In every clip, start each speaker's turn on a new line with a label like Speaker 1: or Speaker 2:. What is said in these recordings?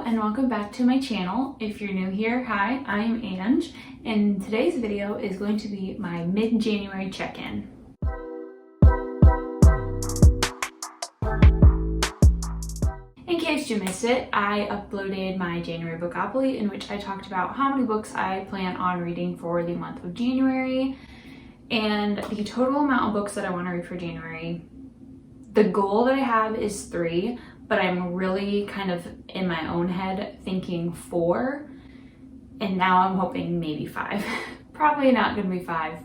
Speaker 1: and welcome back to my channel. If you're new here, hi, I'm Ange, and today's video is going to be my mid-January check-in. In case you missed it, I uploaded my January Bookopoly in which I talked about how many books I plan on reading for the month of January and the total amount of books that I want to read for January. The goal that I have is 3, but I'm really kind of in my own head thinking 4, and now I'm hoping maybe 5. Probably not going to be 5,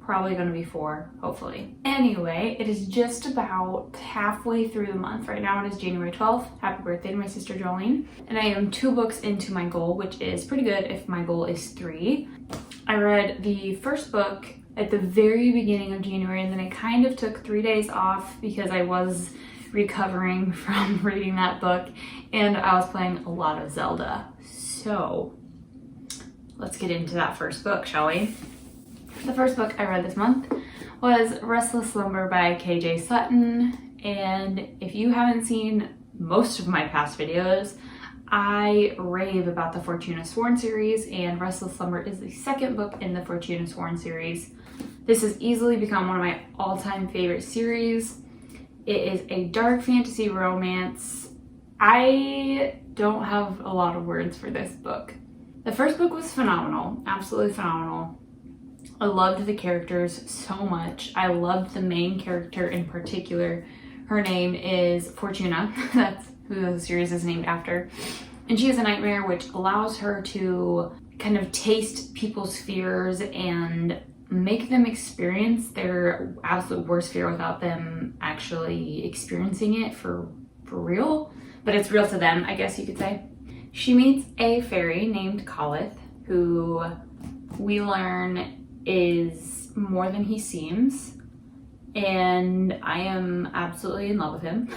Speaker 1: probably going to be 4, hopefully. Anyway, it is just about halfway through the month. Right now it is January 12th. Happy birthday to my sister Jolene. And I am 2 books into my goal, which is pretty good if my goal is 3. I read the first book at the very beginning of January, and then I kind of took 3 days off because I was recovering from reading that book and I was playing a lot of Zelda. So let's get into that first book, shall we? The first book I read this month was Restless Slumber by KJ Sutton, and if you haven't seen most of my past videos, I rave about the Fortuna Sworn series, and Restless Slumber is the second book in the Fortuna Sworn series. This has easily become one of my all-time favorite series. It is a dark fantasy romance. I don't have a lot of words for this book. The first book was phenomenal, absolutely phenomenal. I loved the characters so much. I loved the main character in particular. Her name is Fortuna. That's who the series is named after. And she has a nightmare which allows her to kind of taste people's fears and make them experience their absolute worst fear without them actually experiencing it for real. But it's real to them, I guess you could say. She meets a fairy named Colith, who we learn is more than he seems. And I am absolutely in love with him.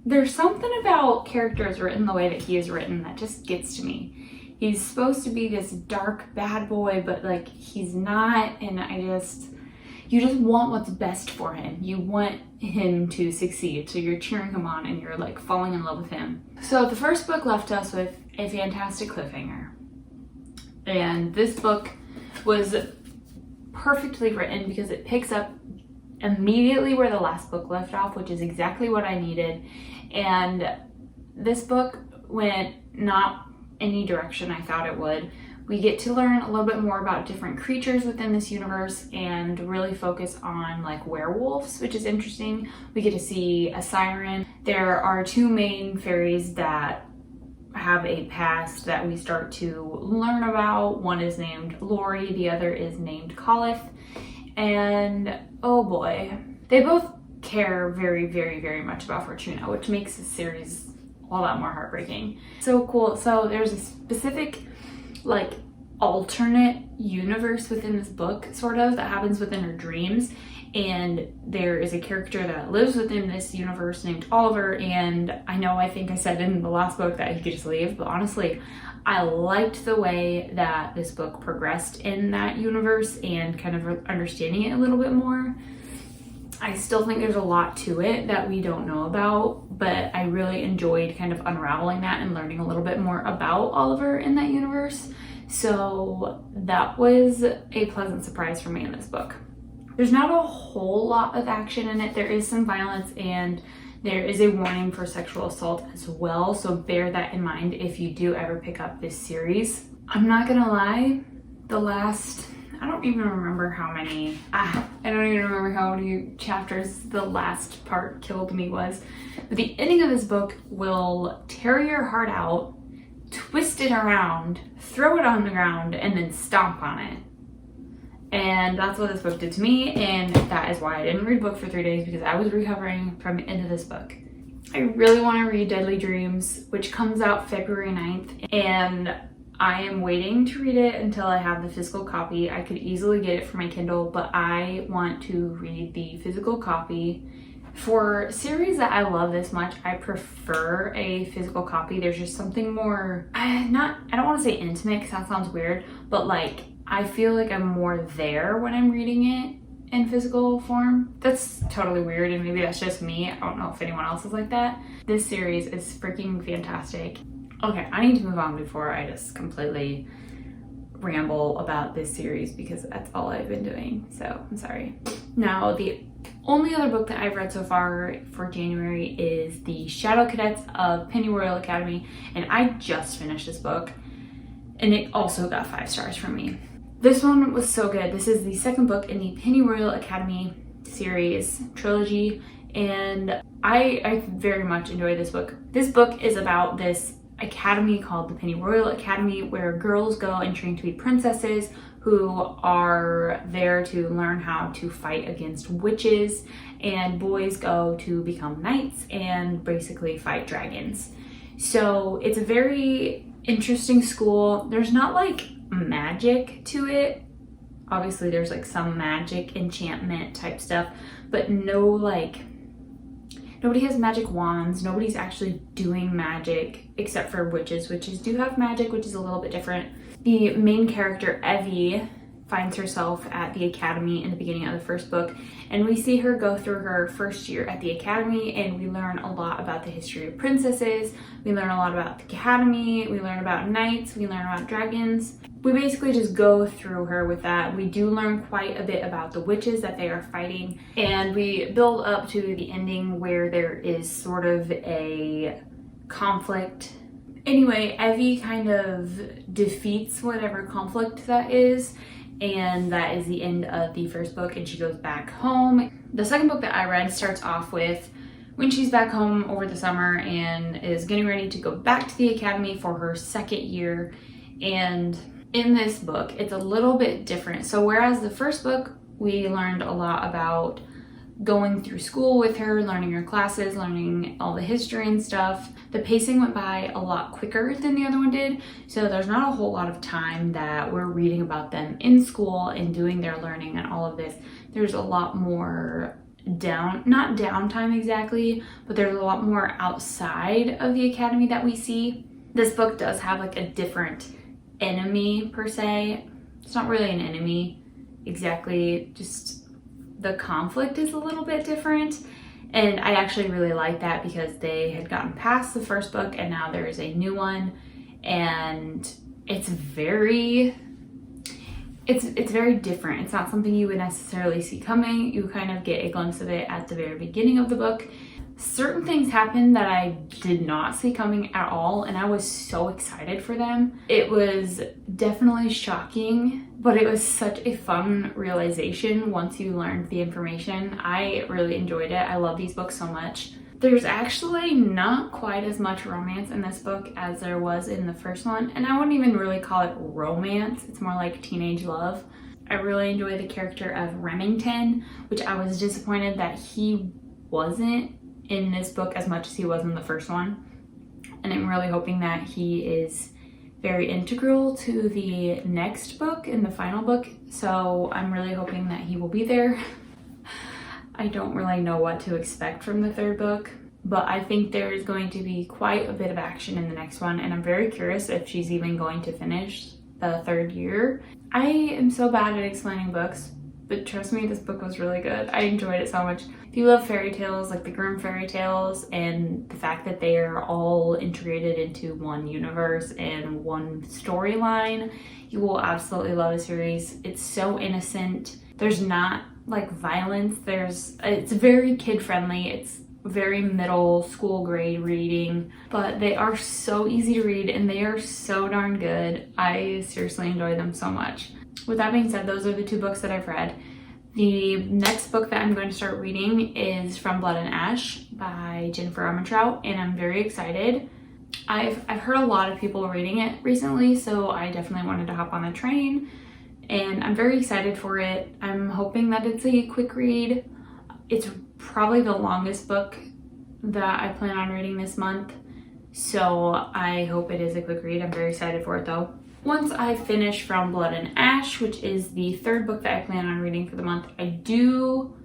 Speaker 1: There's something about characters written the way that he is written that just gets to me. He's supposed to be this dark bad boy, but like he's not, and you just want what's best for him. You want him to succeed, so you're cheering him on and you're like falling in love with him. So the first book left us with a fantastic cliffhanger. And this book was perfectly written because it picks up immediately where the last book left off, which is exactly what I needed. And this book went not any direction I thought it would. We get to learn a little bit more about different creatures within this universe and really focus on like werewolves, which is interesting. We get to see a siren. There are 2 main fairies that have a past that we start to learn about. One is named Lori, the other is named Colith. And oh boy, they both care very, very, very much about Fortuna, which makes the series all that more heartbreaking. So cool. So there's a specific like alternate universe within this book sort of that happens within her dreams, and there is a character that lives within this universe named Oliver. And I think I said in the last book that he could just leave, but honestly I liked the way that this book progressed in that universe and kind of understanding it a little bit more. I still think there's a lot to it that we don't know about, but I really enjoyed kind of unraveling that and learning a little bit more about Oliver in that universe. So that was a pleasant surprise for me in this book. There's not a whole lot of action in it. There is some violence and there is a warning for sexual assault as well, so bear that in mind if you do ever pick up this series. I'm not gonna lie, I don't even remember how many, I don't even remember how many chapters the last part killed me was. But the ending of this book will tear your heart out, twist it around, throw it on the ground, and then stomp on it. And that's what this book did to me, and that is why I didn't read a book for 3 days, because I was recovering from the end of this book. I really want to read Deadly Dreams, which comes out February 9th, and I am waiting to read it until I have the physical copy. I could easily get it for my Kindle, but I want to read the physical copy. For series that I love this much, I prefer a physical copy. There's just something more, I don't want to say intimate because that sounds weird, but like I feel like I'm more there when I'm reading it in physical form. That's totally weird, and maybe that's just me. I don't know if anyone else is like that. This series is freaking fantastic. Okay, I need to move on before I just completely ramble about this series because that's all I've been doing, so I'm sorry. Now, the only other book that I've read so far for January is The Shadow Cadets of Pennyroyal Academy, and I just finished this book, and it also got 5 stars from me. This one was so good. This is the second book in the Pennyroyal Academy series trilogy, and I very much enjoyed this book. This book is about this academy called the Pennyroyal Academy, where girls go and train to be princesses who are there to learn how to fight against witches, and boys go to become knights and basically fight dragons. So it's a very interesting school. There's not like magic to it. Obviously there's like some magic enchantment type stuff, but no, like, nobody has magic wands. Nobody's actually doing magic except for witches. Witches do have magic, which is a little bit different. The main character, Evie, finds herself at the academy in the beginning of the first book, and we see her go through her first year at the academy, and we learn a lot about the history of princesses. We learn a lot about the academy. We learn about knights. We learn about dragons. We basically just go through her with that. We do learn quite a bit about the witches that they are fighting, and we build up to the ending where there is sort of a conflict. Anyway, Evie kind of defeats whatever conflict that is, and that is the end of the first book, and she goes back home. The second book that I read starts off with when she's back home over the summer and is getting ready to go back to the academy for her second year. And in this book, it's a little bit different. So whereas the first book, we learned a lot about going through school with her, learning her classes, learning all the history and stuff, the pacing went by a lot quicker than the other one did. So there's not a whole lot of time that we're reading about them in school and doing their learning and all of this. There's a lot more not downtime exactly, but there's a lot more outside of the academy that we see. This book does have like a different enemy per se. It's not really an enemy exactly, just the conflict is a little bit different, and I actually really like that because they had gotten past the first book and now there is a new one, and it's very different. It's not something you would necessarily see coming. You kind of get a glimpse of it at the very beginning of the book. Certain things happen that I did not see coming at all, and I was so excited for them. It was definitely shocking, but it was such a fun realization once you learned the information. I really enjoyed it. I love these books so much. There's actually not quite as much romance in this book as there was in the first one, and I wouldn't even really call it romance. It's more like teenage love. I really enjoy the character of Remington, which I was disappointed that he wasn't in this book as much as he was in the first one, and I'm really hoping that he is very integral to the next book and the final book, so I'm really hoping that he will be there. I don't really know what to expect from the third book, but I think there is going to be quite a bit of action in the next one, and I'm very curious if she's even going to finish the third year. I am so bad at explaining books, but trust me, this book was really good. I enjoyed it so much. If you love fairy tales, like the Grimm fairy tales, and the fact that they are all integrated into one universe and one storyline, you will absolutely love the series. It's so innocent. There's not like violence. It's very kid friendly. It's very middle school grade reading, but they are so easy to read and they are so darn good. I seriously enjoy them so much. With that being said, those are the 2 books that I've read. The next book that I'm going to start reading is From Blood and Ash by Jennifer Armentrout, and I'm very excited. I've heard a lot of people reading it recently, so I definitely wanted to hop on the train, and I'm very excited for it. I'm hoping that it's a quick read. It's probably the longest book that I plan on reading this month, so I hope it is a quick read. I'm very excited for it though. Once I finish From Blood and Ash, which is the 3rd book that I plan on reading for the month, I do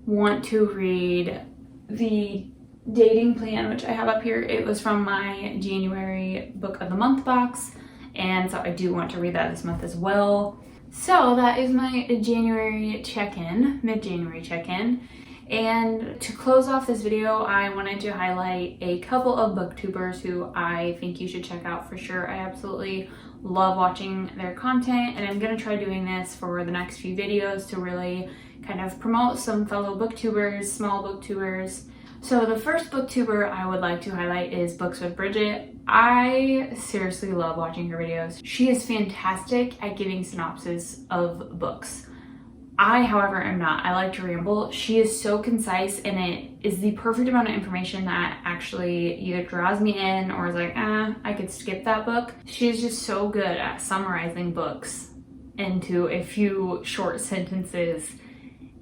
Speaker 1: want to read the dating plan, which I have up here. It was from my January book of the month box, and so I do want to read that this month as well. So that is my January check-in, mid-January check-in. And to close off this video, I wanted to highlight a couple of booktubers who I think you should check out for sure. I absolutely love watching their content, and I'm gonna try doing this for the next few videos to really kind of promote some fellow booktubers, small booktubers. So the first booktuber I would like to highlight is Books with Bridget. I seriously love watching her videos. She is fantastic at giving synopses of books. I, however, am not. I like to ramble. She is so concise, and it is the perfect amount of information that actually either draws me in or is like, I could skip that book. She is just so good at summarizing books into a few short sentences.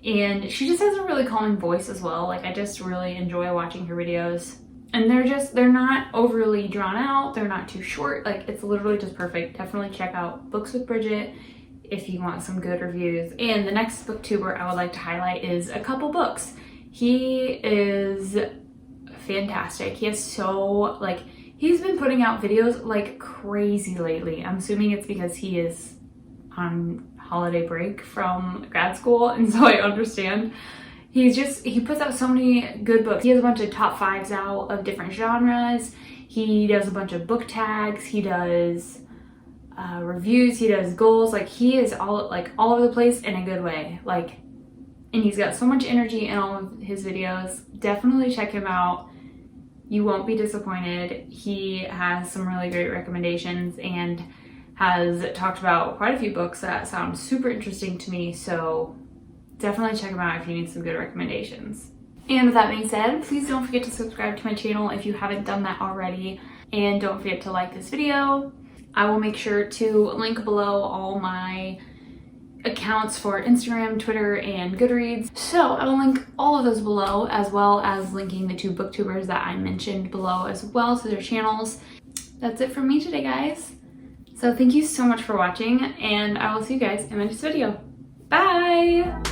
Speaker 1: And she just has a really calming voice as well. Like, I just really enjoy watching her videos. And they're not overly drawn out. They're not too short. Like, it's literally just perfect. Definitely check out Books with Bridget if you want some good reviews. And the next booktuber I would like to highlight is A Couple Books. He is fantastic. He has he's been putting out videos like crazy lately. I'm assuming it's because he is on holiday break from grad school, and so I understand. He puts out so many good books. He has a bunch of top 5s out of different genres. He does a bunch of book tags. He does reviews. He does goals. Like, he is all over the place in a good way. Like, and he's got so much energy in all of his videos. Definitely check him out. You won't be disappointed. He has some really great recommendations and has talked about quite a few books that sound super interesting to me, so definitely check him out if you need some good recommendations. And with that being said, please don't forget to subscribe to my channel if you haven't done that already, and don't forget to like this video. I will make sure to link below all my accounts for Instagram, Twitter, and Goodreads. So I will link all of those below, as well as linking the 2 booktubers that I mentioned below as well to their channels. That's it from me today, guys. So thank you so much for watching, and I will see you guys in my next video. Bye!